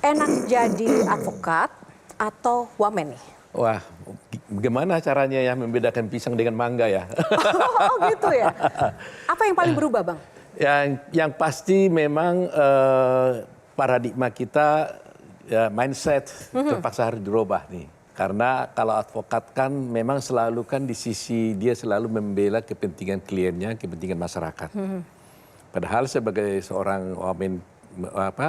Enak jadi advokat atau wamen nih? Wah, gimana caranya ya membedakan pisang dengan mangga ya? Oh gitu ya? Apa yang paling berubah, Bang? Yang pasti memang paradigma kita, ya, mindset terpaksa harus dirubah nih. Karena kalau advokat kan memang selalu kan di sisi dia selalu membela kepentingan kliennya, kepentingan masyarakat. Padahal sebagai seorang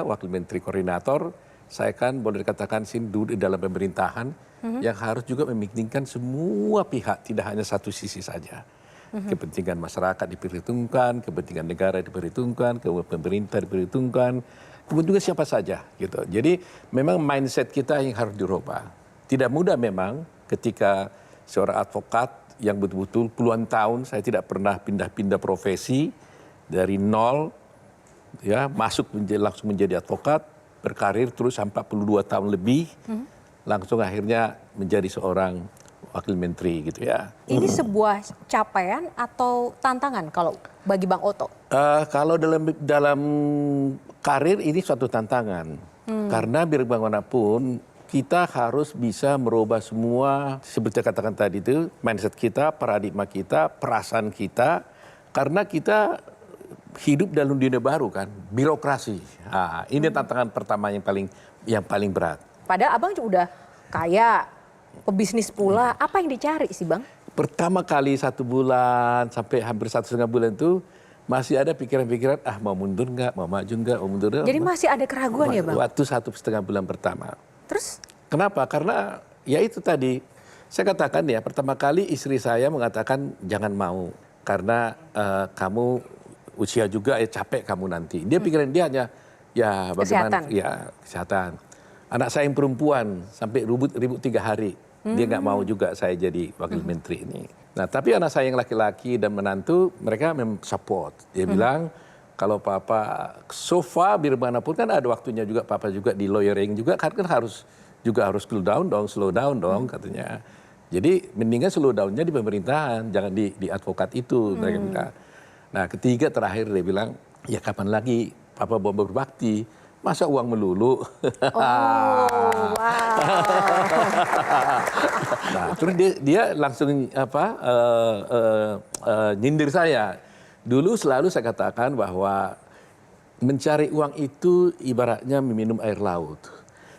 wakil menteri koordinator, saya kan boleh dikatakan sindu di dalam pemerintahan yang harus juga mementingkan semua pihak, tidak hanya satu sisi saja. Kepentingan masyarakat diperhitungkan, kepentingan negara diperhitungkan, pemerintah diperhitungkan, kemudian juga siapa saja gitu. Jadi memang mindset kita yang harus dirubah. Tidak mudah memang ketika seorang advokat yang betul-betul puluhan tahun saya tidak pernah pindah-pindah profesi dari nol, ya masuk langsung menjadi advokat, berkarir terus sampai 42 tahun lebih, langsung akhirnya menjadi seorang wakil menteri gitu ya. Ini sebuah capaian atau tantangan kalau bagi Bang Oto? Kalau dalam karir ini suatu tantangan, karena biar bagaimanapun kita harus bisa merubah semua, seperti katakan tadi itu, mindset kita, paradigma kita, perasaan kita, karena kita hidup dalam dunia baru kan, birokrasi. Nah, ini tantangan pertama yang paling berat. Padahal Abang juga udah kaya, pebisnis pula, apa yang dicari sih Bang? Pertama kali 1 bulan sampai hampir 1,5 bulan itu masih ada pikiran-pikiran, mau mundur nggak, mau maju nggak, mau mundur nggak. Jadi masih ada keraguan ya Bang? Waktu 1,5 bulan pertama. Terus? Kenapa? Karena ya itu tadi, saya katakan ya, pertama kali istri saya mengatakan jangan mau, karena kamu usia juga capek kamu nanti. Dia pikiran dia hanya ya bagaimana, kesehatan. Ya kesehatan. Anak saya yang perempuan sampai ribut 3 hari, dia nggak mau juga saya jadi wakil menteri ini. Nah tapi anak saya yang laki-laki dan menantu, mereka support. Dia bilang, kalau papa sofa biar manapun kan ada waktunya juga papa juga di lawyering juga kan harus slow down dong katanya. Jadi mendingan slow downnya di pemerintahan, jangan di advokat itu mereka bilang. Nah ketiga terakhir dia bilang, ya kapan lagi papa mau berbakti, masa uang melulu. Oh wow. Nah terus dia langsung nyindir saya. Dulu selalu saya katakan bahwa mencari uang itu ibaratnya meminum air laut.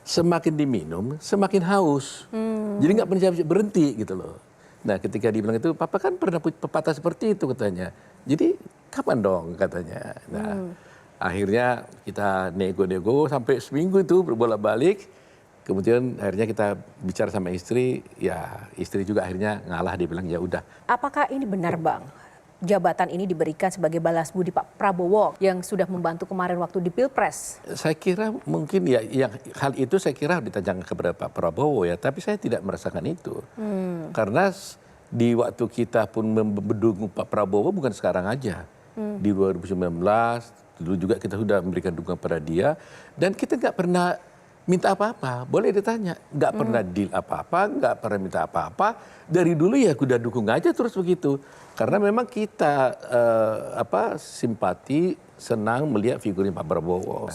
Semakin diminum, semakin haus. Jadi nggak pernah berhenti gitu loh. Nah ketika dia bilang itu, papa kan pernah pepatah seperti itu katanya. Jadi kapan dong katanya. Nah akhirnya kita nego-nego sampai seminggu itu berbolak-balik. Kemudian akhirnya kita bicara sama istri, ya istri juga akhirnya ngalah, dia bilang ya udah. Apakah ini benar Bang? Jabatan ini diberikan sebagai balas budi Pak Prabowo yang sudah membantu kemarin waktu di Pilpres? Saya kira mungkin ya hal itu saya kira ditanyakan kepada Pak Prabowo ya, tapi saya tidak merasakan itu. Karena di waktu kita pun mendukung Pak Prabowo bukan sekarang aja. Di 2019 dulu juga kita sudah memberikan dukungan pada dia dan kita nggak pernah minta apa-apa, boleh ditanya. Nggak pernah deal apa-apa, nggak pernah minta apa-apa. Dari dulu ya udah dukung aja terus begitu. Karena memang kita simpati, senang melihat figurnya Pak Prabowo.